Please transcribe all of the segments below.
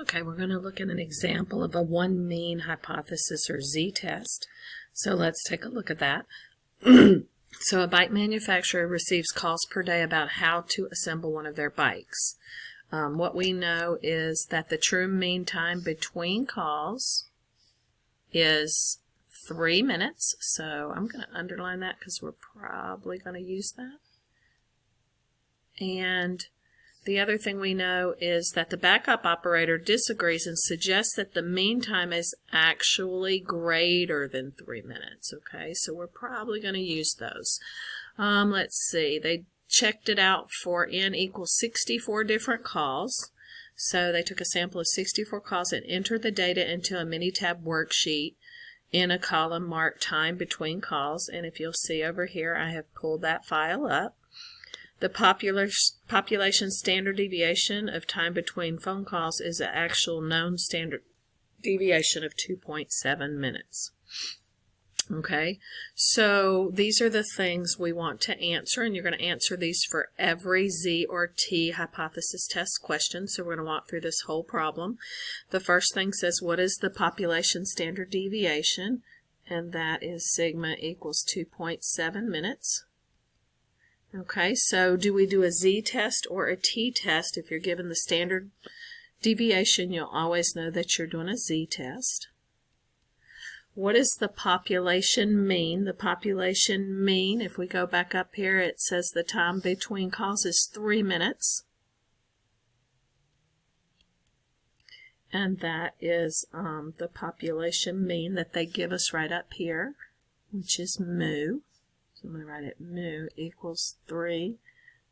Okay, we're going to look at an example of a one mean hypothesis or z-test. So let's take a look at that. So a bike manufacturer receives calls per day about how to assemble one of their bikes. What we know is that the true mean time between calls is 3 minutes. So I'm going to underline that because we're probably going to use that. And the other thing we know is that the backup operator disagrees and suggests that the mean time is actually greater than 3 minutes. Okay, so we're probably going to use those. Let's see, they checked it out for n equals 64 different calls. So they took a sample of 64 calls and entered the data into a Minitab worksheet in a column marked time between calls. And if you'll see over here, I have pulled that file up. The population standard deviation of time between phone calls is an actual known standard deviation of 2.7 minutes. Okay, so these are the things we want to answer, and you're going to answer these for every Z or T hypothesis test question. So we're going to walk through this whole problem. The first thing says, what is the population standard deviation? And that is sigma equals 2.7 minutes. Okay, so do we do a z-test or a t-test? If you're given the standard deviation, you'll always know that you're doing a z-test. What is the population mean? The population mean, if we go back up here, it says the time between calls is 3 minutes. And that is the population mean that they give us right up here, which is mu. I'm going to write it mu equals 3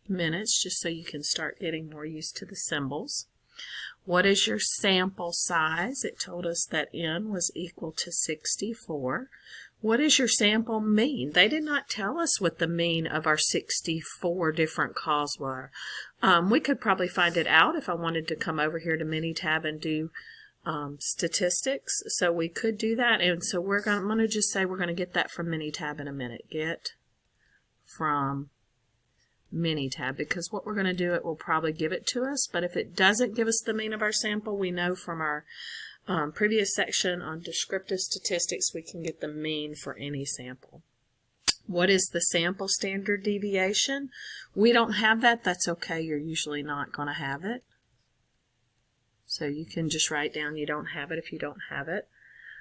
minutes, just so you can start getting more used to the symbols. What is your sample size? It told us that n was equal to 64. What is your sample mean? They did not tell us what the mean of our 64 different calls were. We could probably find it out if I wanted to come over here to Minitab and do statistics. So we could do that, and so I'm going to just say we're going to get that from Minitab in a minute. Get from Minitab, because what we're going to do, it will probably give it to us, but if it doesn't give us the mean of our sample, we know from our previous section on descriptive statistics we can get the mean for any sample. What is the sample standard deviation? We don't have that. That's okay. You're usually not going to have it. So you can just write down you don't have it if you don't have it.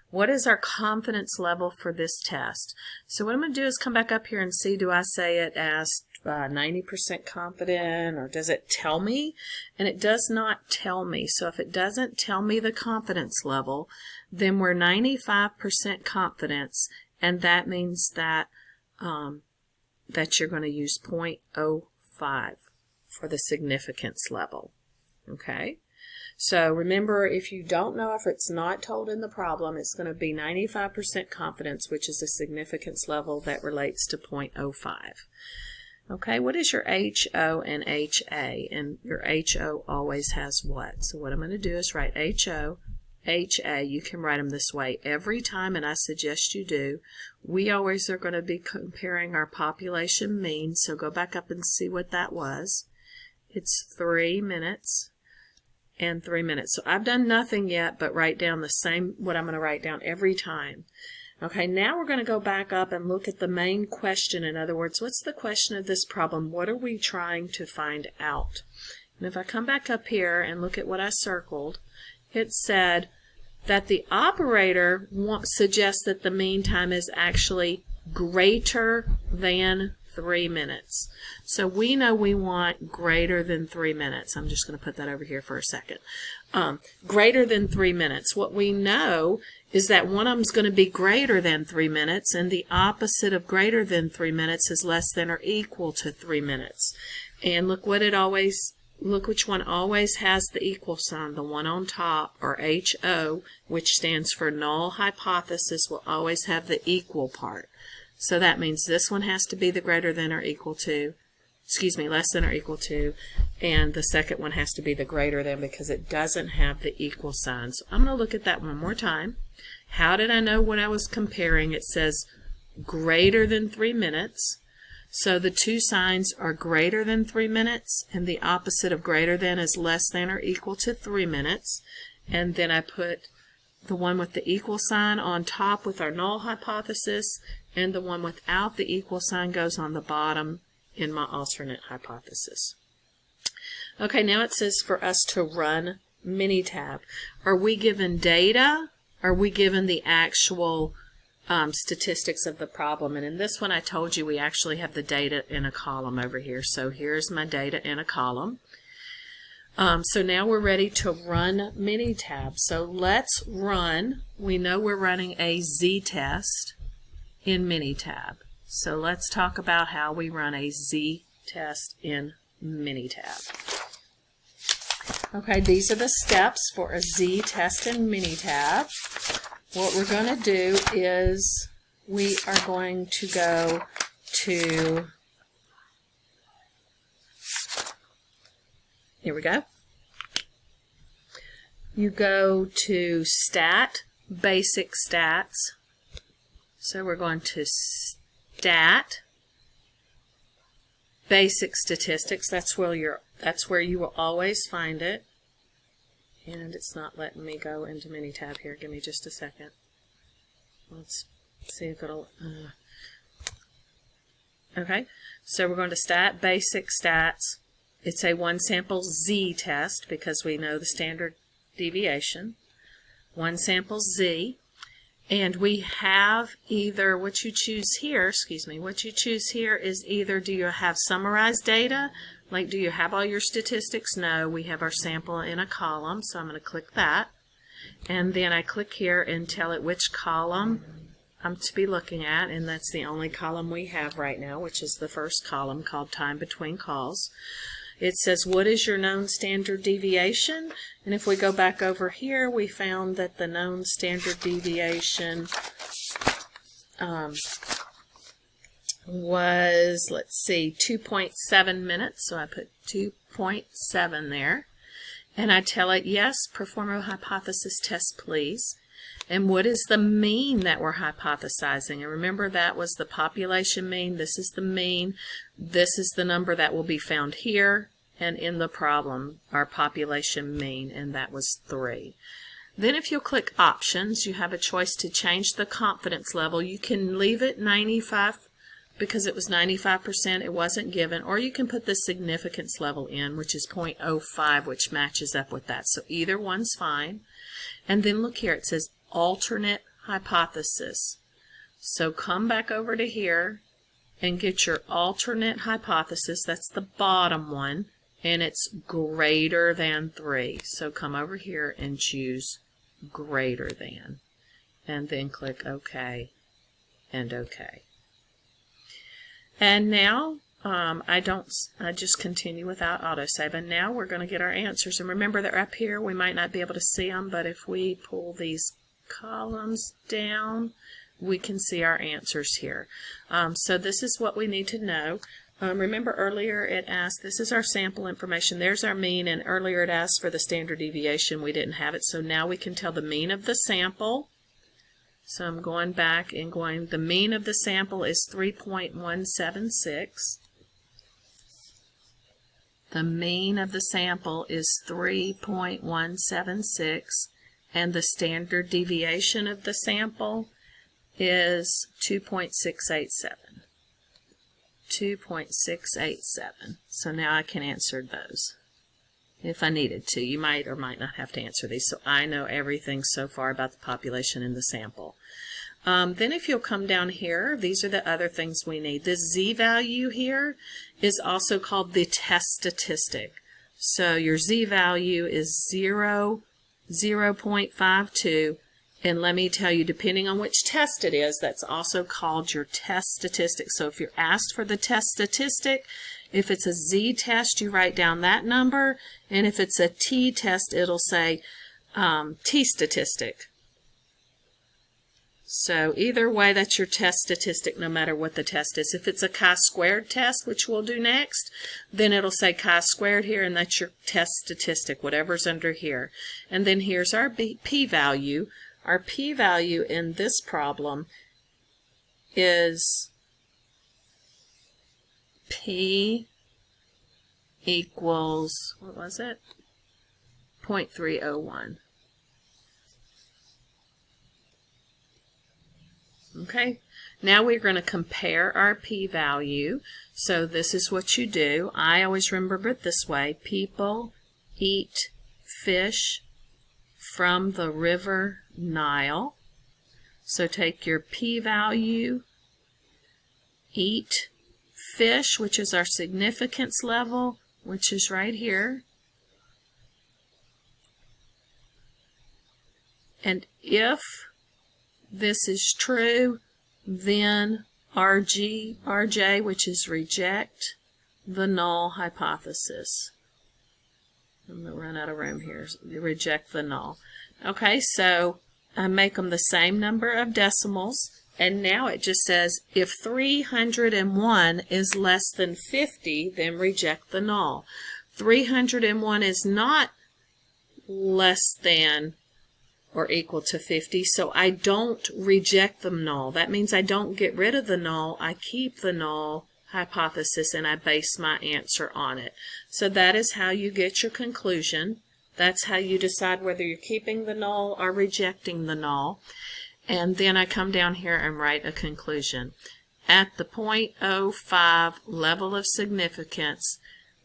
What is our confidence level for this test? So what I'm going to do is come back up here and see, do I say it as 90% confident, or does it tell me? And it does not tell me. So if it doesn't tell me the confidence level, then we're 95% confidence, and that means that that you're going to use 0.05 for the significance level. Okay? So remember, if you don't know, if it's not told in the problem, it's going to be 95% confidence, which is a significance level that relates to 0.05. Okay, what is your HO and HA? And your HO always has what? So what I'm going to do is write HO, HA. You can write them this way every time, and I suggest you do. We always are going to be comparing our population mean, so go back up and see what that was. It's 3 minutes. And 3 minutes. So I've done nothing yet but write down the same, what I'm going to write down every time. Okay, now we're going to go back up and look at the main question. In other words, what's the question of this problem? What are we trying to find out? And if I come back up here and look at what I circled, it said that the operator suggests that the mean time is actually greater than 3 minutes. So we know we want greater than 3 minutes. I'm just going to put that over here for a second. Greater than 3 minutes. What we know is that one of them is going to be greater than 3 minutes, and the opposite of greater than 3 minutes is less than or equal to 3 minutes. And look which one always has the equal sign. The one on top, or HO, which stands for null hypothesis, will always have the equal part. So that means this one has to be the greater than or equal to, less than or equal to, and the second one has to be the greater than because it doesn't have the equal sign. So I'm going to look at that one more time. How did I know what I was comparing? It says greater than 3 minutes. So the two signs are greater than 3 minutes, and the opposite of greater than is less than or equal to 3 minutes. and then I put the one with the equal sign on top with our null hypothesis, and the one without the equal sign goes on the bottom in my alternate hypothesis. Okay, now it says for us to run Minitab. Are we given data? Are we given the actual statistics of the problem? And in this one I told you we actually have the data in a column over here. So here's my data in a column. So now we're ready to run Minitab. So let's run, we know we're running a z-test in Minitab. So let's talk about how we run a z-test in Minitab. Okay, these are the steps for a z-test in Minitab. What we're going to do is we are going to go to, here we go. You go to Stat, Basic Stats. So we're going to Stat, Basic Statistics. That's where you will always find it. And it's not letting me go into Minitab here. Give me just a second. Let's see if it'll... Okay, so we're going to Stat, Basic Stats. It's a one sample Z test because we know the standard deviation. One sample Z. And we have either, what you choose here, what you choose here is either do you have summarized data, like do you have all your statistics? No, we have our sample in a column, so I'm going to click that. And then I click here and tell it which column I'm to be looking at, and that's the only column we have right now, which is the first column called Time Between Calls. It says, what is your known standard deviation? And if we go back over here, we found that the known standard deviation was, let's see, 2.7 minutes. So I put 2.7 there. And I tell it, yes, perform a hypothesis test, please. And what is the mean that we're hypothesizing? And remember, that was the population mean. This is the mean. This is the number that will be found here. And in the problem, our population mean, and that was 3. Then if you'll click Options, you have a choice to change the confidence level. You can leave it 95 because it was 95%, it wasn't given, or you can put the significance level in, which is 0.05, which matches up with that. So either one's fine. And then look here, it says alternate hypothesis. So come back over to here and get your alternate hypothesis. That's the bottom one, and it's greater than 3. So come over here and choose greater than, and then click OK and OK. And now I just continue without autosave, and now we're going to get our answers. And remember that up here we might not be able to see them, but if we pull these columns down, we can see our answers here. So this is what we need to know. Remember earlier it asked, this is our sample information, there's our mean, and earlier it asked for the standard deviation. We didn't have it, so now we can tell the mean of the sample. So I'm going back and going, the mean of the sample is 3.176. The mean of the sample is 3.176, and the standard deviation of the sample is 2.687. 2.687. So now I can answer those if I needed to. You might or might not have to answer these. So I know everything so far about the population in the sample. Then if you'll come down here, these are the other things we need. The z-value here is also called the test statistic. So your z-value is 0.52. And let me tell you, depending on which test it is, that's also called your test statistic. So if you're asked for the test statistic, if it's a z-test, you write down that number. And if it's a t-test, it'll say t-statistic. So either way, that's your test statistic no matter what the test is. If it's a chi-squared test, which we'll do next, then it'll say chi-squared here, and that's your test statistic, whatever's under here. And then here's our p-value. Our p-value in this problem is p equals, what was it? 0.301. Okay, now we're going to compare our p-value. So this is what you do. I always remember it this way. People eat fish from the river Nile. So take your p-value, eat fish, which is our significance level, which is right here. And if this is true, then RJ, which is reject the null hypothesis. I'm going to run out of room here. Reject the null. Okay, so I make them the same number of decimals, and now it just says if 301 is less than 50, then reject the null. 301 is not less than or equal to 50, so I don't reject the null. That means I don't get rid of the null. I keep the null hypothesis and I base my answer on it. So that is how you get your conclusion. That's how you decide whether you're keeping the null or rejecting the null. And then I come down here and write a conclusion. At the 0.05 level of significance,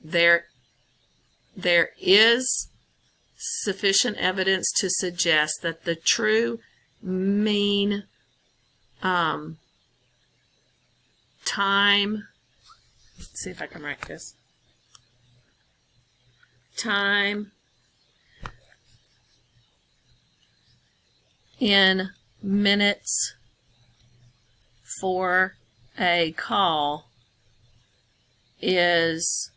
there is sufficient evidence to suggest that the true mean time, let's see if I can write this, time in minutes for a call is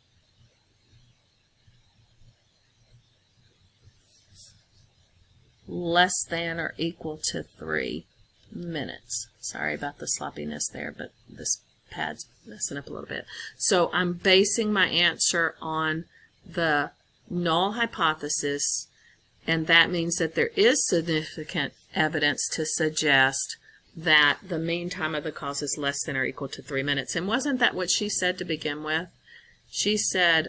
less than or equal to 3 minutes. Sorry about the sloppiness there, but this pad's messing up a little bit. So I'm basing my answer on the null hypothesis, and that means that there is significant evidence to suggest that the mean time of the cause is less than or equal to 3 minutes. And wasn't that what she said to begin with? She said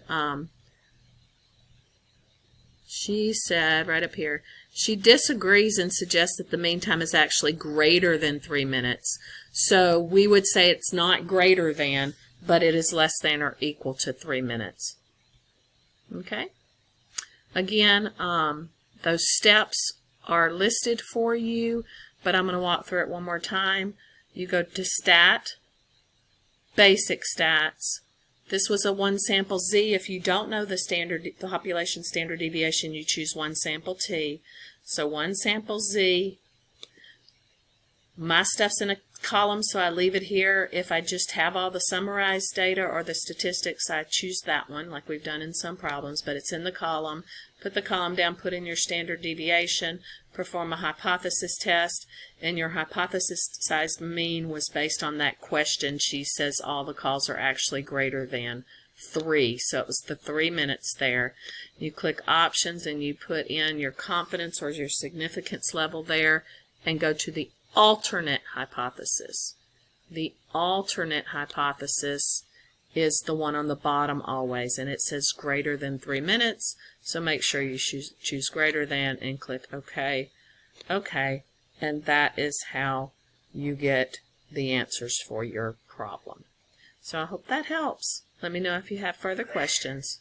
right up here, she disagrees and suggests that the mean time is actually greater than 3 minutes. So we would say it's not greater than, but it is less than or equal to 3 minutes. Okay? Again, those steps are listed for you, but I'm going to walk through it one more time. You go to Stat, Basic Stats. This was a one sample Z. If you don't know the population standard deviation, you choose one sample T. So one sample Z. My stuff's in a column, so I leave it here. If I just have all the summarized data or the statistics, I choose that one, like we've done in some problems, but it's in the column. Put the column down, put in your standard deviation, perform a hypothesis test, and your hypothesis-sized mean was based on that question. She says all the calls are actually greater than 3, so it was the 3 minutes there. You click Options and you put in your confidence or your significance level there and go to the alternate hypothesis. The alternate hypothesis is the one on the bottom always, and it says greater than 3 minutes, so make sure you choose greater than and click OK. OK, and that is how you get the answers for your problem. So I hope that helps. Let me know if you have further questions.